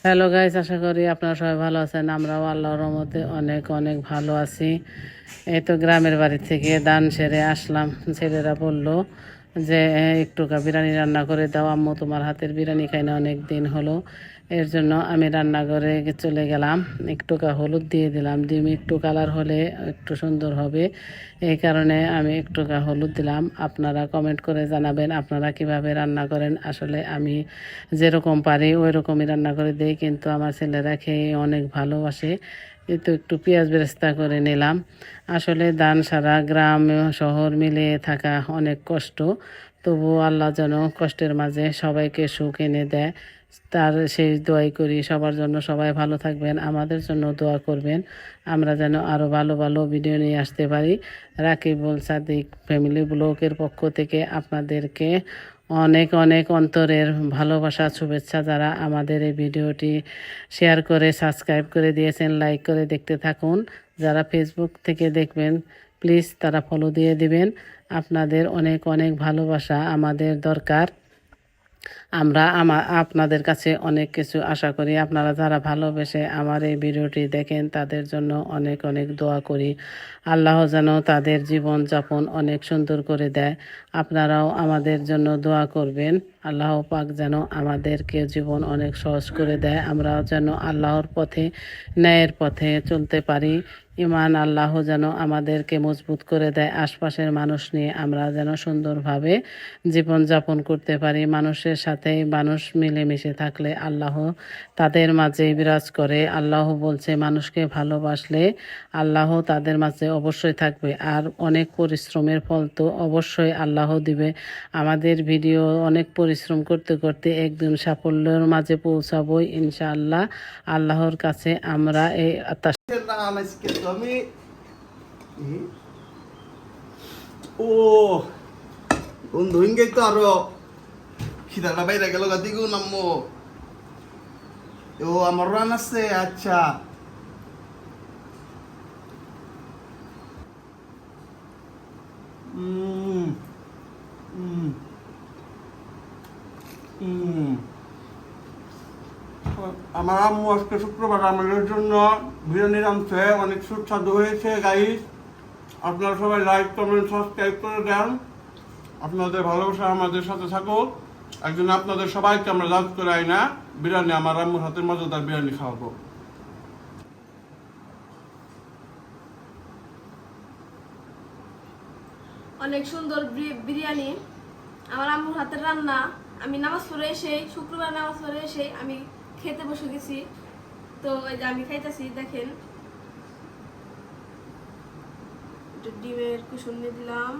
Hello guys, আশা করি আপনারা সবাই ভালো আছেন। আমরাও আল্লাহর রহমতে অনেক অনেক ভালো আছি। এই তো গ্রামের বাড়ি থেকে দান সেরে আসলাম। ছেলেরা বলল যে একটুকা বিরিয়ানি রান্না করে দাও আম্মু, তোমার হাতের বিরিয়ানি খাই না অনেক দিন হলো। এর জন্য আমি রান্নাঘরে চলে গেলাম। একটুকা হলুদ দিয়ে দিলাম, ডিম একটু কালার হলে একটু সুন্দর হবে, এই কারণে আমি একটুকা হলুদ দিলাম। আপনারা কমেন্ট করে জানাবেন আপনারা কিভাবে রান্না করেন। আসলে আমি যেরকম পারি ওই রকমই রান্না করে দিই, কিন্তু আমার ছেলেরা খেয়ে অনেক ভালোবাসে। কিন্তু একটু পেঁয়াজ বেরেস্তা করে নিলাম। আসলে দান সারা গ্রাম শহর মিলিয়ে থাকা অনেক কষ্ট, তবু আল্লাহ যেন কষ্টের মাঝে সবাইকে সুখ এনে দেয়, তার সেই দোয়াই করি সবার জন্য। সবাই ভালো থাকবেন, আমাদের জন্য দোয়া করবেন, আমরা যেন আরও ভালো ভালো ভিডিও নিয়ে আসতে পারি। রাকিবুল সাদিক ফ্যামিলি ব্লগের পক্ষ থেকে আপনাদেরকে অনেক অনেক অন্তরের ভালোবাসা শুভেচ্ছা। যারা আমাদের এই ভিডিওটি শেয়ার করে সাবস্ক্রাইব করে দিয়েছেন, লাইক করে দেখতে থাকুন। যারা ফেসবুক থেকে দেখবেন প্লিজ তারা ফলো দিয়ে দিবেন। আপনাদের অনেক অনেক ভালোবাসা আমাদের দরকার। আমরা আপনাদের কাছে অনেক কিছু আশা করি। আপনারা যারা ভালোবেসে আমার এই ভিডিওটি দেখেন তাদের জন্য অনেক অনেক দোয়া করি। আল্লাহ যেন তাদের জীবন যাপন অনেক সুন্দর করে দেয়। আপনারাও আমাদের জন্য দোয়া করবেন। আল্লাহ পাক যেন আমাদেরকে জীবন অনেক সহজ করে দেয়, আমরাও যেন আল্লাহর পথে ন্যায়ের পথে চলতে পারি। ইমান আল্লাহ যেন আমাদেরকে মজবুত করে দেয়। আশপাশের মানুষ নিয়ে আমরা যেন সুন্দরভাবে জীবন যাপন করতে পারি। মানুষের সাথে মানুষ মিলেমিশে থাকলে আল্লাহ তাদের মাঝে বিরাজ করে। আল্লাহ বলছে মানুষকে ভালোবাসলে আল্লাহ তাদের মাঝে অবশ্যই থাকবে, আর অনেক পরিশ্রমের ফল তো অবশ্যই আল্লাহ দিবে। আমাদের ভিডিও অনেক পরিশ্রম করতে করতে একদিন সাফল্যের মাঝে পৌঁছাবই ইনশাআল্লাহ। আল্লাহর কাছে আমরা এই বন্ধু হিঙ্গে তো আরো খিদাটা বাইরে গেল গা দিগু নাম্মো। ও আমার রান আছে, আচ্ছা আমার আম্মু আজকে শুক্রবার আমাদের জন্য বিরিয়ানি রাঁধছে, অনেক সুস্বাদু হয়েছে গাইস। আপনারা সবাই লাইক কমেন্ট সাবস্ক্রাইব করে দেন। আপনাদের ভালোবাসা আমাদের সাথে থাকুক। একজন আপনাদের সবাইকে আমরা লাঞ্চ করে আই না বিরিয়ানি, আমার আম্মুর হাতের মজাদার বিরিয়ানি খাওয়াবো। অনেক সুন্দর বিরিয়ানি, আমার আম্মুর হাতের রান্না। আমি নামাজ পড়ে এসে, শুক্রবার নামাজ পড়ে এসে আমি খেতে বসে গেছি। তো এই যে আমি খাইতেছি, দেখেন একটু ডিমের কুসুম দিয়ে দিলাম।